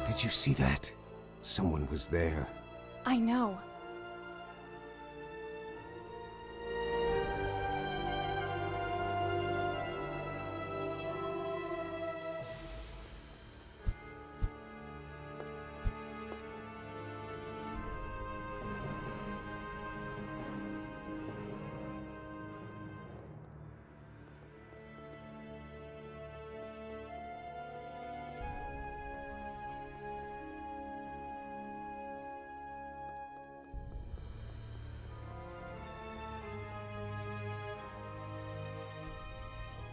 Did you see that? Someone was there. I know.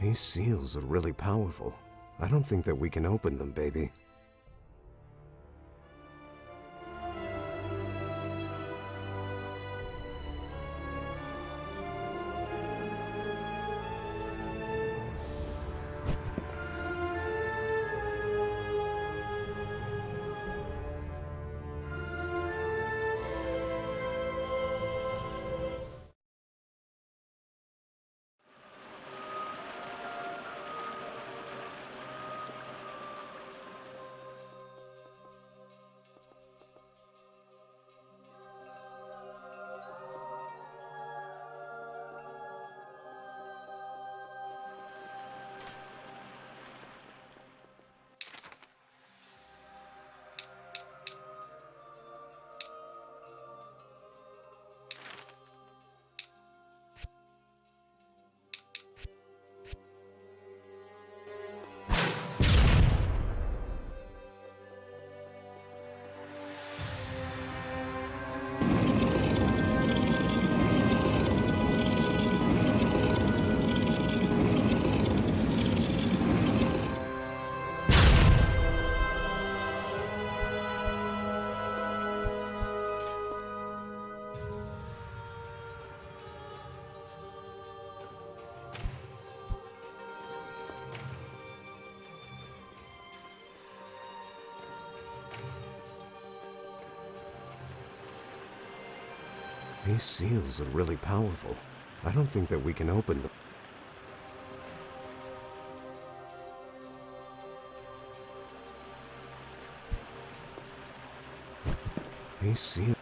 These seals are really powerful. I don't think that we can open them, baby. These seals are really powerful. I don't think that we can open them. These seals...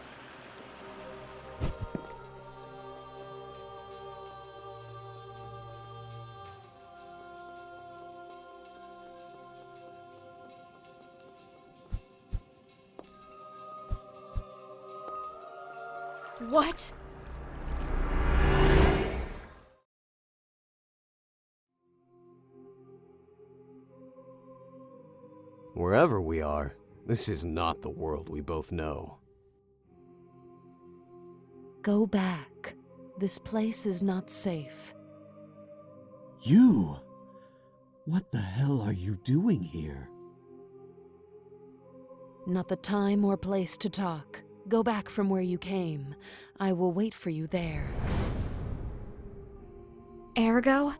What? Wherever we are, this is not the world we both know. Go back. This place is not safe. You? What the hell are you doing here? Not the time or place to talk. Go back from where you came. I will wait for you there. Ergo?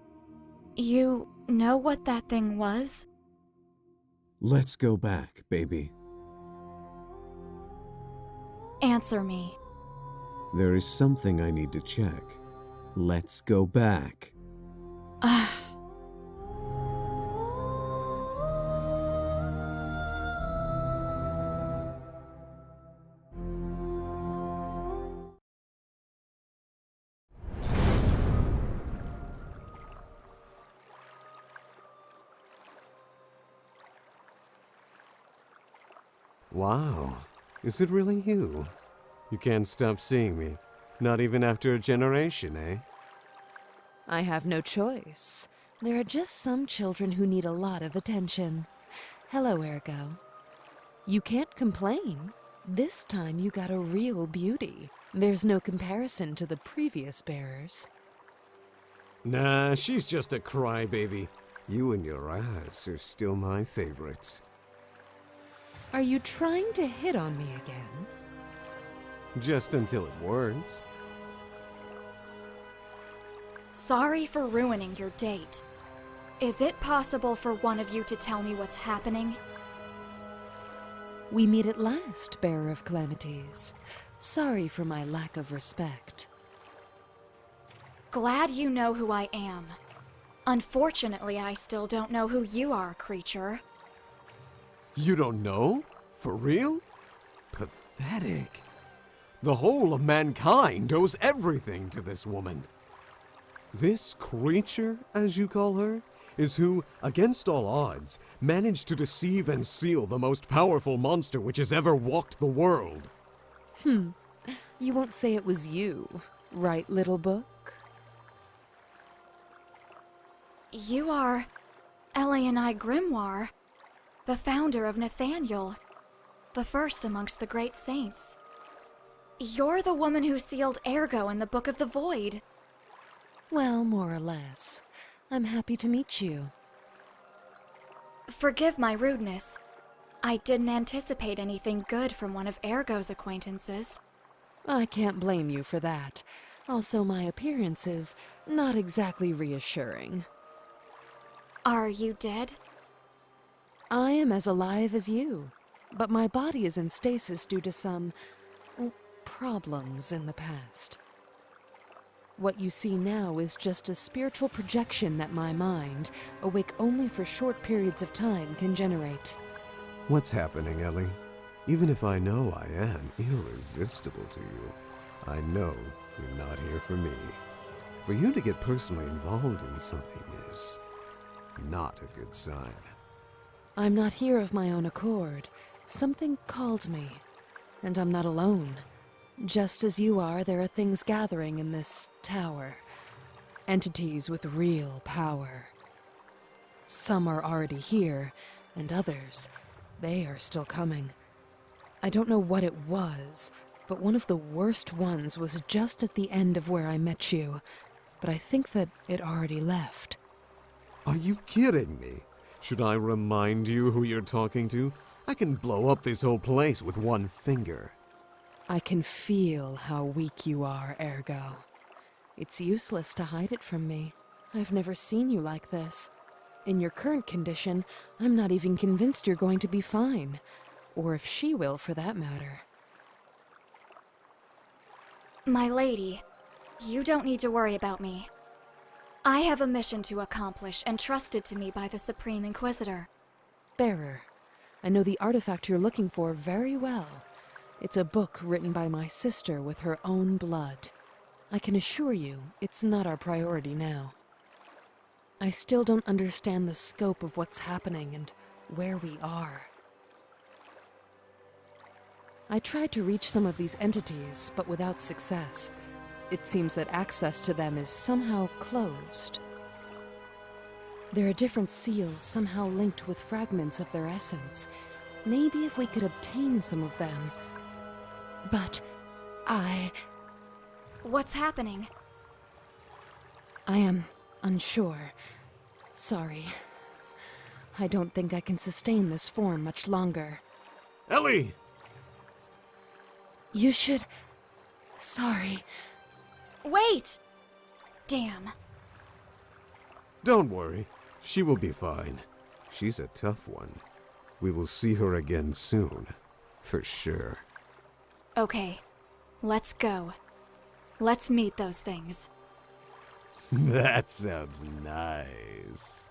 You know what that thing was? Let's go back, baby. Answer me. There is something I need to check. Let's go back. Wow, is it really you? You can't stop seeing me, not even after a generation, eh? I have no choice. There are just some children who need a lot of attention. Hello, Ergo. You can't complain. This time you got a real beauty. There's no comparison to the previous bearers. Nah, she's just a crybaby. You and your eyes are still my favorites. Are you trying to hit on me again? Just until it works. Sorry for ruining your date. Is it possible for one of you to tell me what's happening? We meet at last, Bearer of Calamities. Sorry for my lack of respect. Glad you know who I am. Unfortunately, I still don't know who you are, creature. You don't know? For real? Pathetic. The whole of mankind owes everything to this woman. This creature, as you call her, is who, against all odds, managed to deceive and seal the most powerful monster which has ever walked the world. You won't say it was you, right, little book? You are Elianai Grimoire, the founder of Nathaniel, the first amongst the great saints. You're the woman who sealed Ergo in the Book of the Void. Well, more or less. I'm happy to meet you. Forgive my rudeness. I didn't anticipate anything good from one of Ergo's acquaintances. I can't blame you for that. Also, my appearance is not exactly reassuring. Are you dead? I am as alive as you, but my body is in stasis due to some problems in the past. What you see now is just a spiritual projection that my mind, awake only for short periods of time, can generate. What's happening, Ellie? Even if I know I am irresistible to you, I know you're not here for me. For you to get personally involved in something is not a good sign. I'm not here of my own accord. Something called me, and I'm not alone. Just as you are, there are things gathering in this tower. Entities with real power. Some are already here, and others, they are still coming. I don't know what it was, but one of the worst ones was just at the end of where I met you. But I think that it already left. Are you kidding me? Should I remind you who you're talking to? I can blow up this whole place with one finger. I can feel how weak you are, Ergo. It's useless to hide it from me. I've never seen you like this. In your current condition, I'm not even convinced you're going to be fine. Or if she will, for that matter. My lady, you don't need to worry about me. I have a mission to accomplish entrusted to me by the Supreme Inquisitor. Bearer, I know the artifact you're looking for very well. It's a book written by my sister with her own blood. I can assure you, it's not our priority now. I still don't understand the scope of what's happening and where we are. I tried to reach some of these entities, but without success. It seems that access to them is somehow closed. There are different seals somehow linked with fragments of their essence. Maybe if we could obtain some of them. But What's happening? I am unsure. Sorry. I don't think I can sustain this form much longer. Ellie! You should... Sorry. Wait! Damn. Don't worry. She will be fine. She's a tough one. We will see her again soon. For sure. Okay, let's go. Let's meet those things. That sounds nice.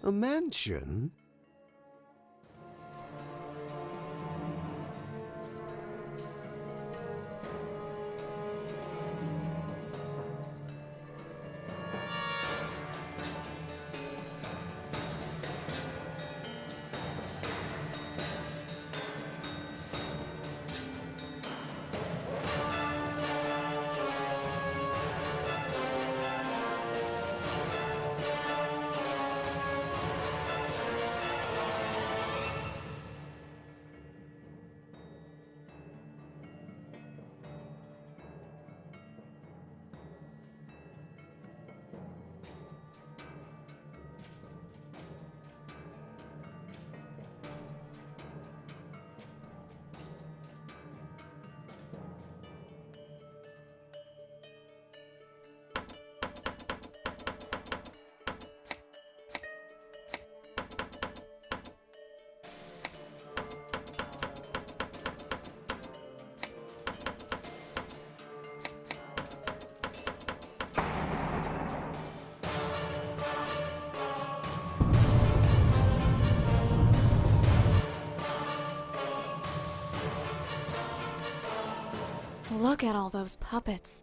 A mansion? Look at all those puppets.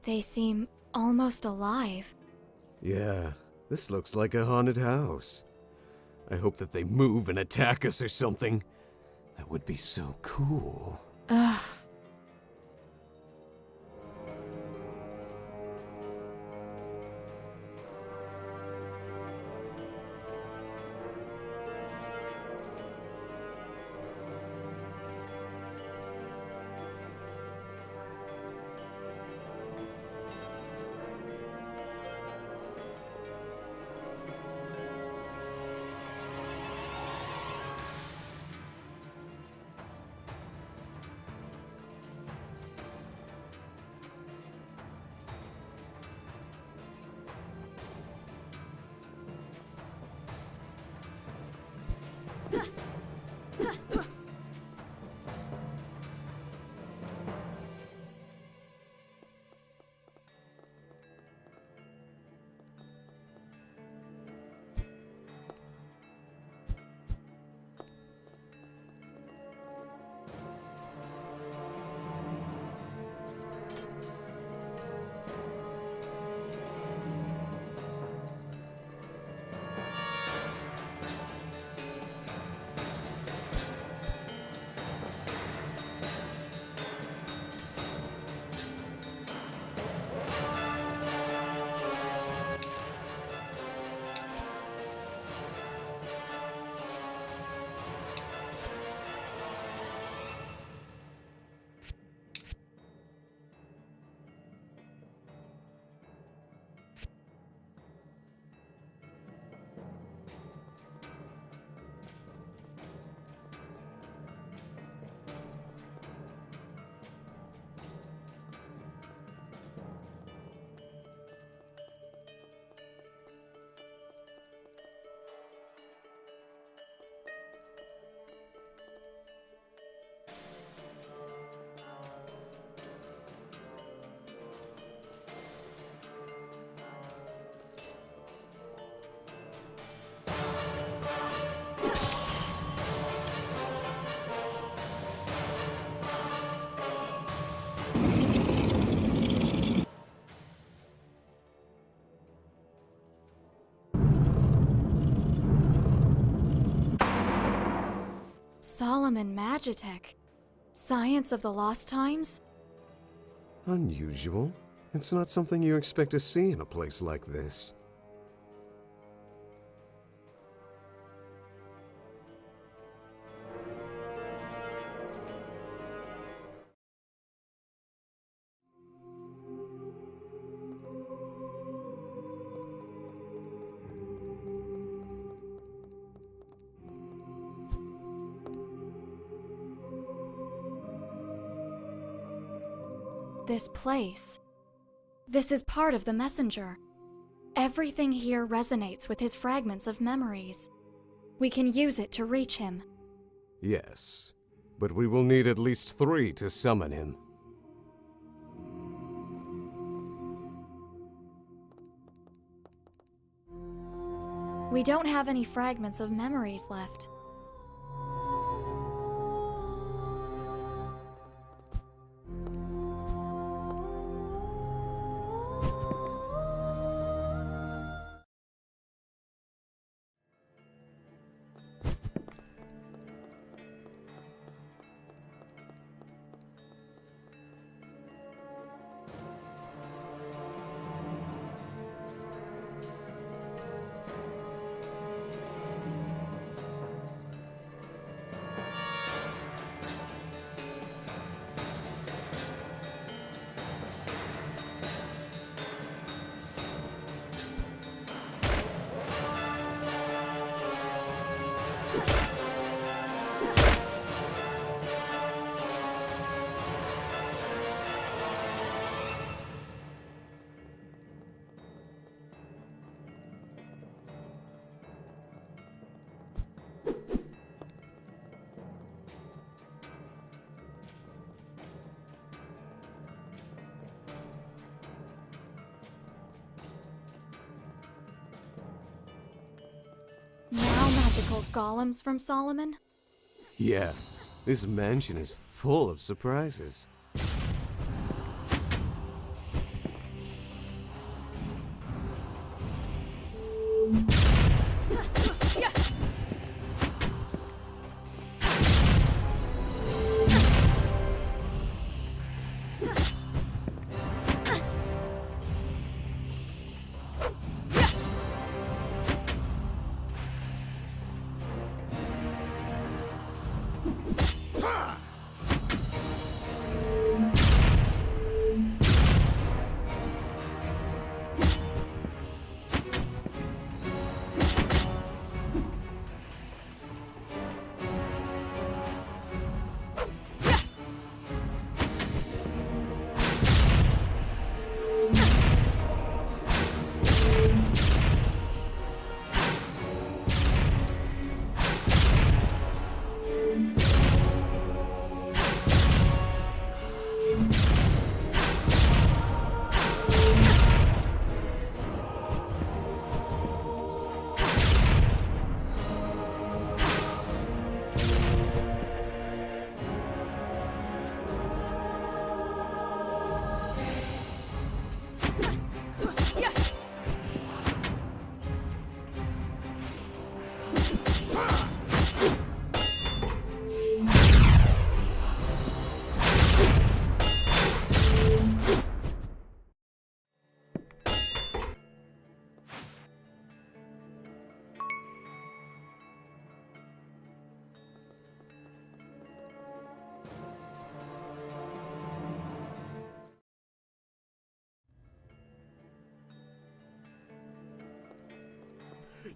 They seem almost alive. Yeah, this looks like a haunted house. I hope that they move and attack us or something. That would be so cool. Ugh. Solomon Magitech. Science of the Lost Times? Unusual. It's not something you expect to see in a place like this. This place. This is part of the messenger. Everything here resonates with his fragments of memories. We can use it to reach him. Yes, but we will need at least 3 to summon him. We don't have any fragments of memories left. Now magical golems from Solomon? Yeah, this mansion is full of surprises.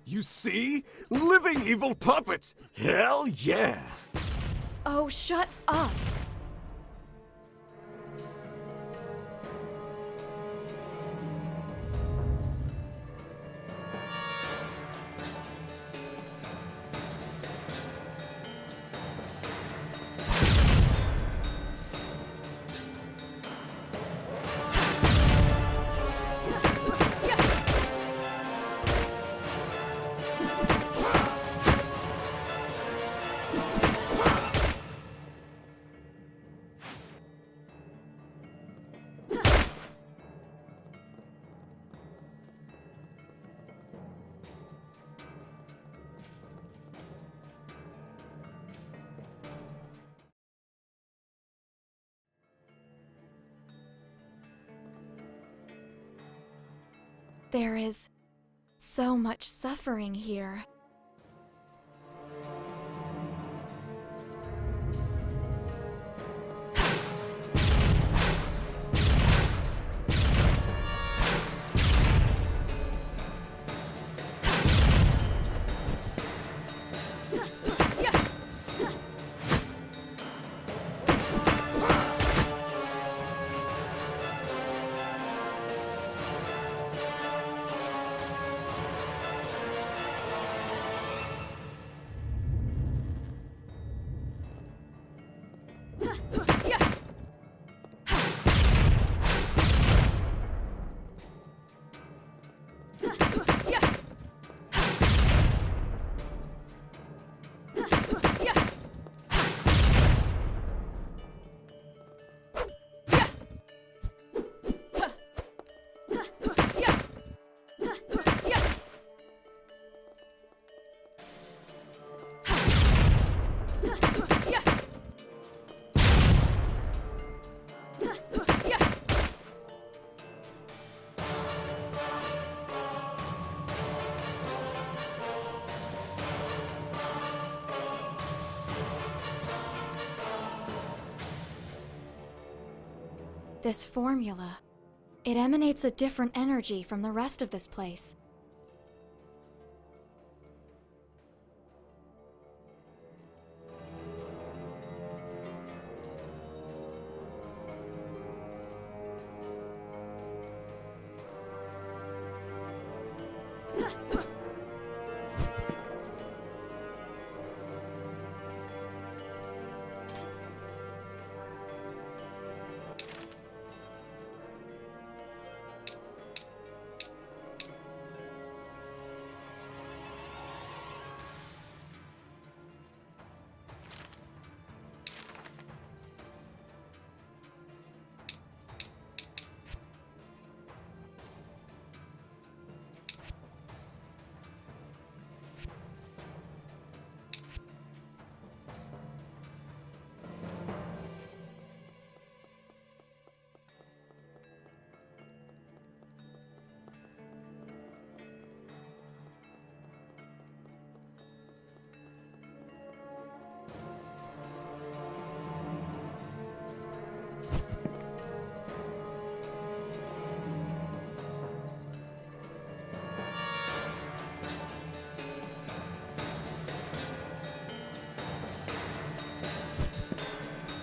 You see? Living evil puppets! Hell yeah! Oh, shut up! There is so much suffering here. This formula, it emanates a different energy from the rest of this place.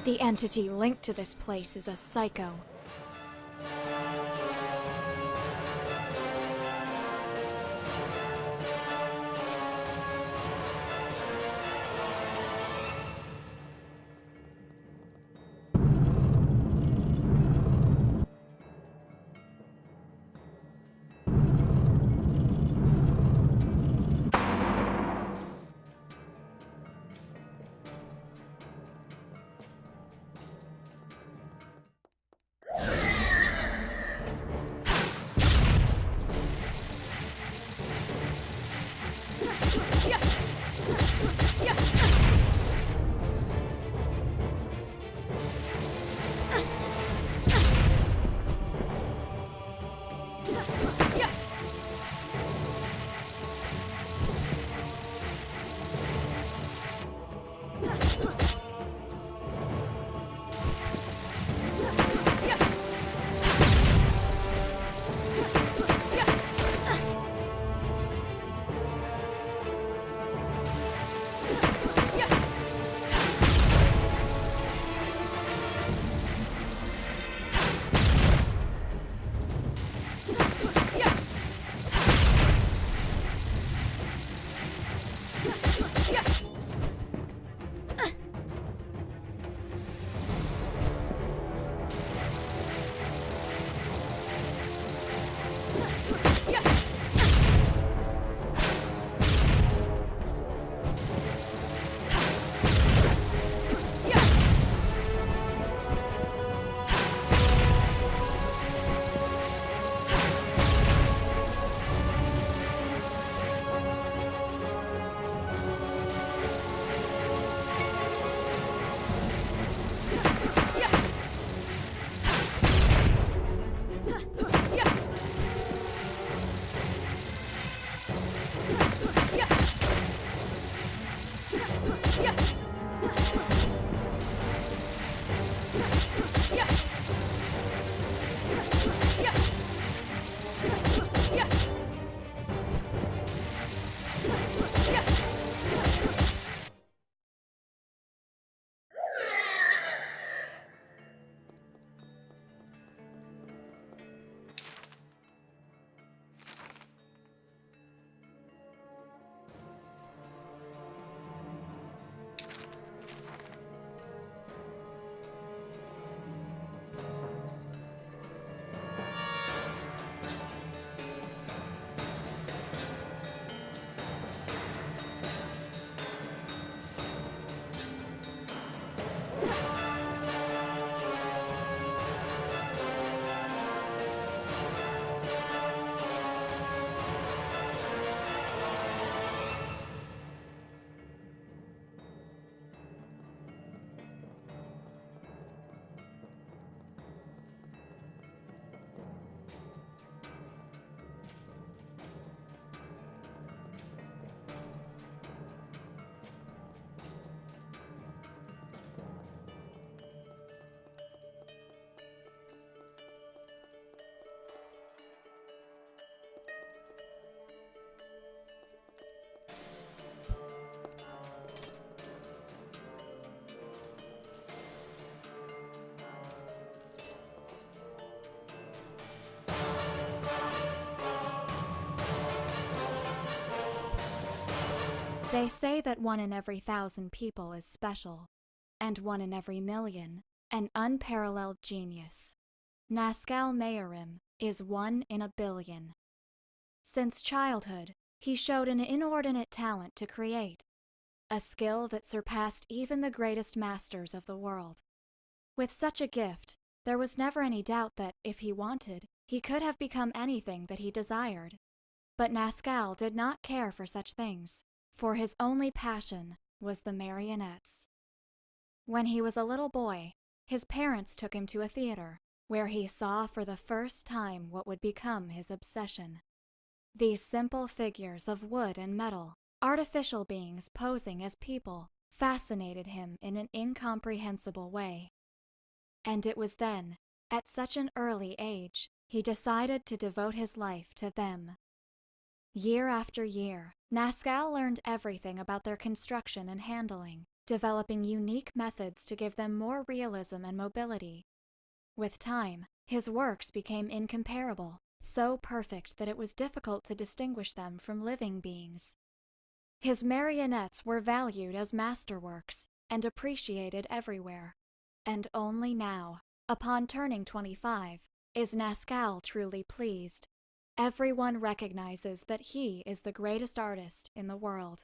The entity linked to this place is a psycho. They say that 1 in every 1,000 people is special, and 1 in every million, an unparalleled genius. Nazcal Mayorim is 1 in a billion. Since childhood, he showed an inordinate talent to create, a skill that surpassed even the greatest masters of the world. With such a gift, there was never any doubt that, if he wanted, he could have become anything that he desired. But Nazcal did not care for such things, for his only passion was the marionettes. When he was a little boy, his parents took him to a theater, where he saw for the first time what would become his obsession. These simple figures of wood and metal, artificial beings posing as people, fascinated him in an incomprehensible way. And it was then, at such an early age, he decided to devote his life to them. Year after year, Nazcal learned everything about their construction and handling, developing unique methods to give them more realism and mobility. With time, his works became incomparable, so perfect that it was difficult to distinguish them from living beings. His marionettes were valued as masterworks and appreciated everywhere. And only now, upon turning 25, is Nascal truly pleased. Everyone recognizes that he is the greatest artist in the world.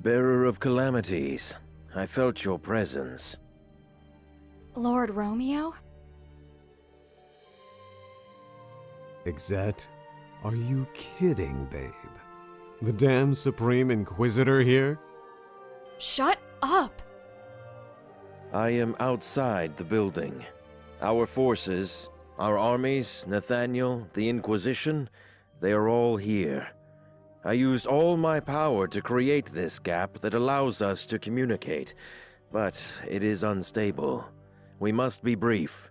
Bearer of calamities, I felt your presence. Lord Romeo? Exet, are you kidding, babe? The damn Supreme Inquisitor here? Shut up! I am outside the building. Our forces, our armies, Nathaniel, the Inquisition, they are all here. I used all my power to create this gap that allows us to communicate, but it is unstable. We must be brief.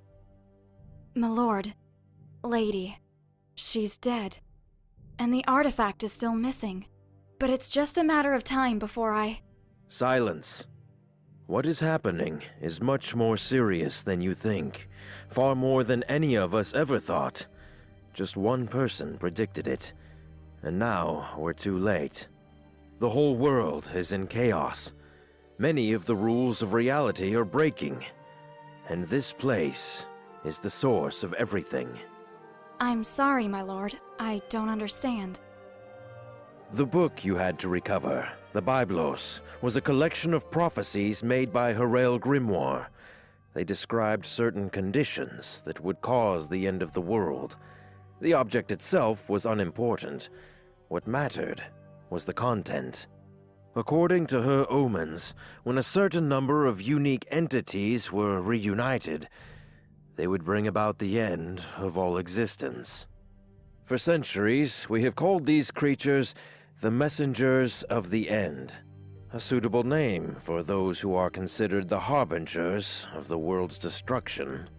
My lord, lady, she's dead. And the artifact is still missing. But it's just a matter of time before I... Silence. What is happening is much more serious than you think. Far more than any of us ever thought. Just one person predicted it. And now we're too late. The whole world is in chaos. Many of the rules of reality are breaking. And this place is the source of everything. I'm sorry, my lord. I don't understand. The book you had to recover, the Biblos, was a collection of prophecies made by Herael Grimoire. They described certain conditions that would cause the end of the world. The object itself was unimportant. What mattered was the content. According to her omens, when a certain number of unique entities were reunited, they would bring about the end of all existence. For centuries, we have called these creatures the Messengers of the End, a suitable name for those who are considered the harbingers of the world's destruction.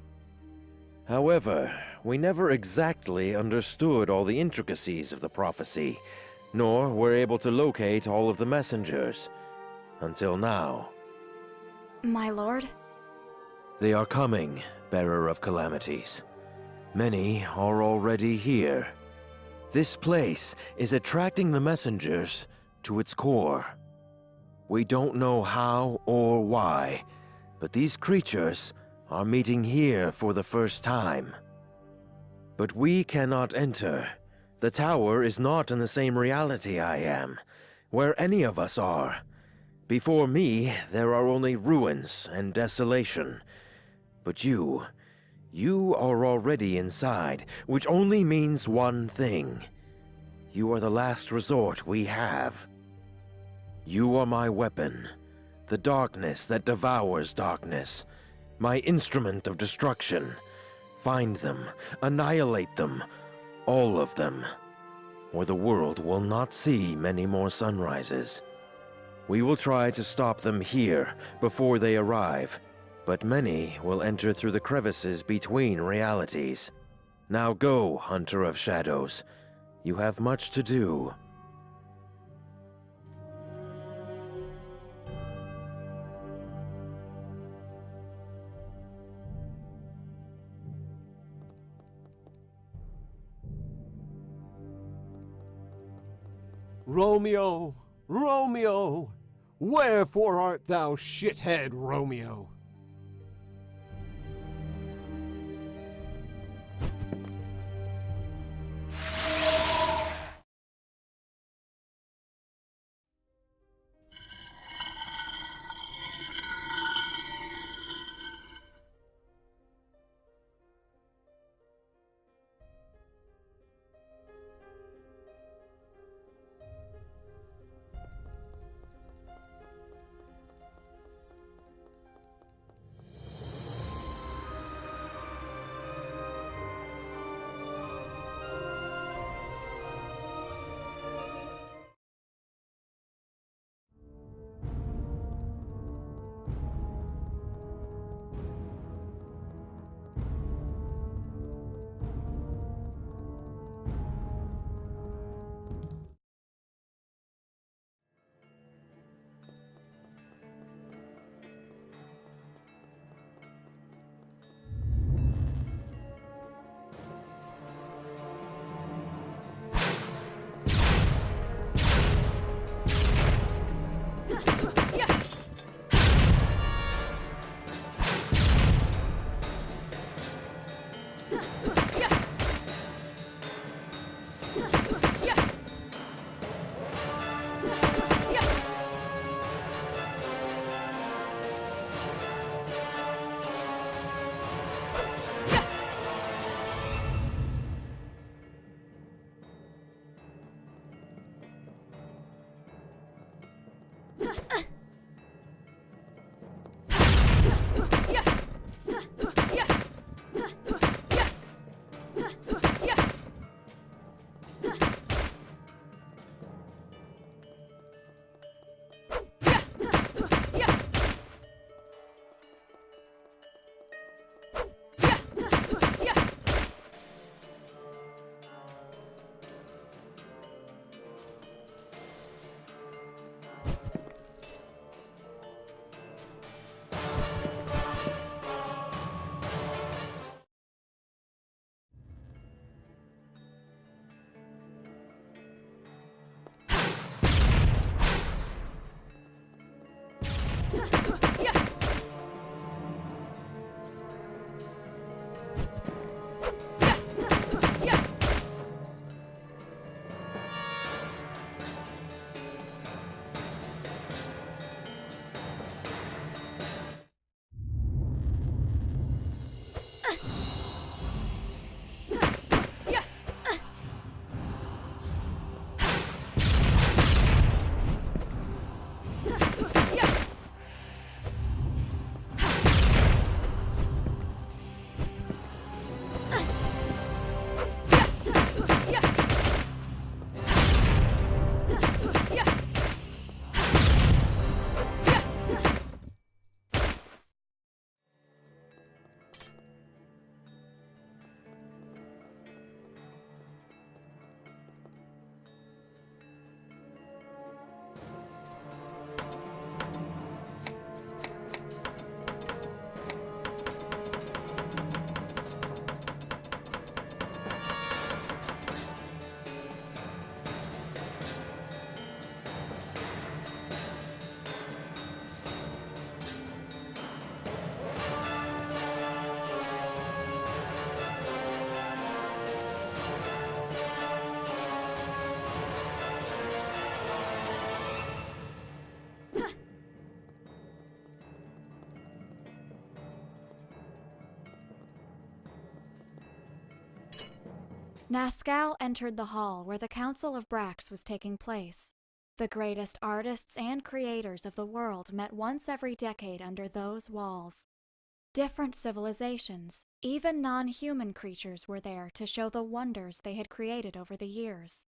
However, we never exactly understood all the intricacies of the prophecy, nor were able to locate all of the messengers, until now. My lord? They are coming, bearer of calamities. Many are already here. This place is attracting the messengers to its core. We don't know how or why, but these creatures are meeting here for the first time. But we cannot enter. The tower is not in the same reality I am, where any of us are. Before me, there are only ruins and desolation. But you are already inside, which only means one thing. You are the last resort we have. You are my weapon, the darkness that devours darkness, my instrument of destruction. Find them, annihilate them, all of them, or the world will not see many more sunrises. We will try to stop them here before they arrive, but many will enter through the crevices between realities. Now go, Hunter of Shadows. You have much to do. Romeo, Romeo, wherefore art thou, shithead Romeo? Nazcal entered the hall where the Council of Brax was taking place. The greatest artists and creators of the world met once every decade under those walls. Different civilizations, even non-human creatures, were there to show the wonders they had created over the years.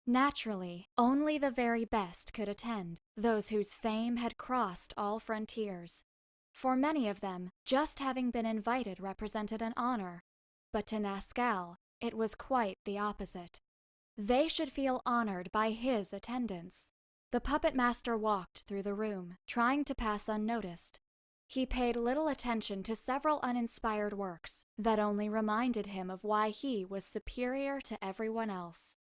Naturally, only the very best could attend, those whose fame had crossed all frontiers. For many of them, just having been invited represented an honor, but to Nazcal, it was quite the opposite. They should feel honored by his attendance. The puppet master walked through the room, trying to pass unnoticed. He paid little attention to several uninspired works that only reminded him of why he was superior to everyone else.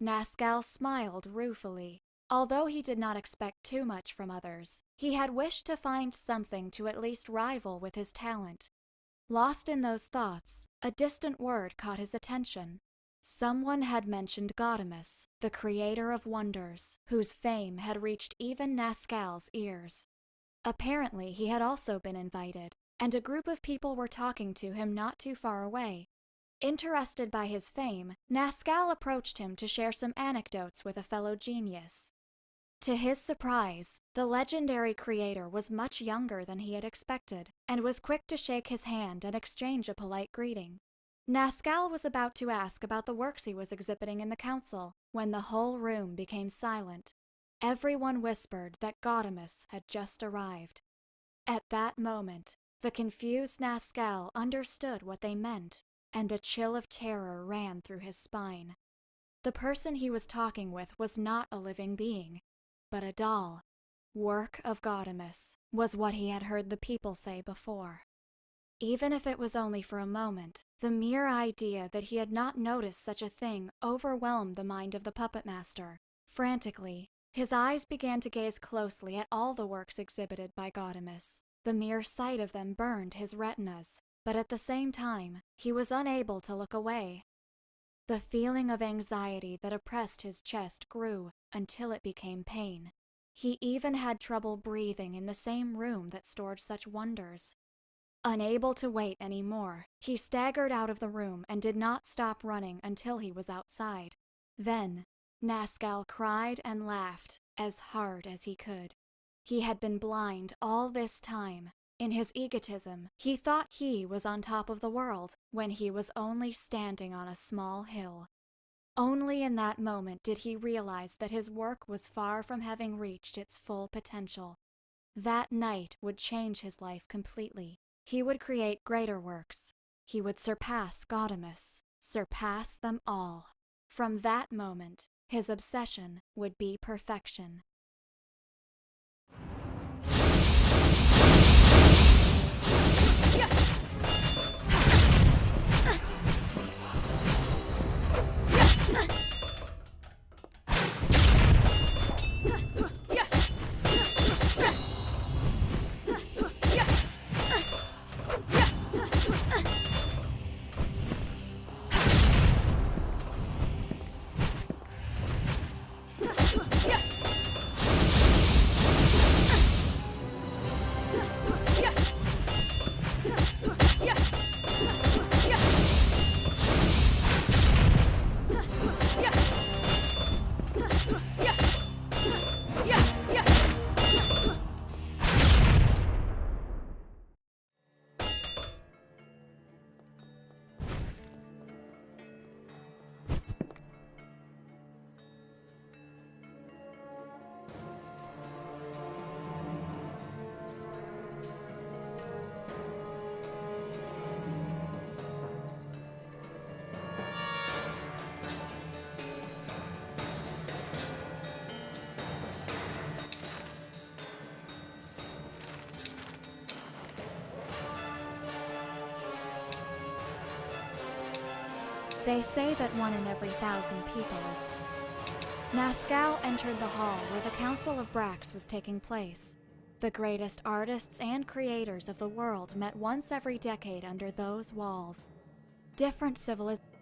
Nazcal smiled ruefully. Although he did not expect too much from others, he had wished to find something to at least rival with his talent. Lost in those thoughts, a distant word caught his attention. Someone had mentioned Gaudeamus, the creator of wonders, whose fame had reached even Nazcal's ears. Apparently, he had also been invited, and a group of people were talking to him not too far away. Interested by his fame, Nazcal approached him to share some anecdotes with a fellow genius. To his surprise, the legendary creator was much younger than he had expected, and was quick to shake his hand and exchange a polite greeting. Nazcal was about to ask about the works he was exhibiting in the council, when the whole room became silent. Everyone whispered that Gaudeamus had just arrived. At that moment, the confused Nazcal understood what they meant, and a chill of terror ran through his spine. The person he was talking with was not a living being, but a doll. Work of Gaudeamus was what he had heard the people say before. Even if it was only for a moment, the mere idea that he had not noticed such a thing overwhelmed the mind of the puppet master. Frantically, his eyes began to gaze closely at all the works exhibited by Gaudeamus. The mere sight of them burned his retinas, but at the same time, he was unable to look away. The feeling of anxiety that oppressed his chest grew until it became pain. He even had trouble breathing in the same room that stored such wonders. Unable to wait any more, he staggered out of the room and did not stop running until he was outside. Then, Nazcal cried and laughed as hard as he could. He had been blind all this time. In his egotism, he thought he was on top of the world when he was only standing on a small hill. Only in that moment did he realize that his work was far from having reached its full potential. That night would change his life completely. He would create greater works. He would surpass Gaudeamus, surpass them all. From that moment, his obsession would be perfection. They say that 1 in every 1,000 people is... Nazcal entered the hall where the Council of Brax was taking place. The greatest artists and creators of the world met once every decade under those walls. Different civilizations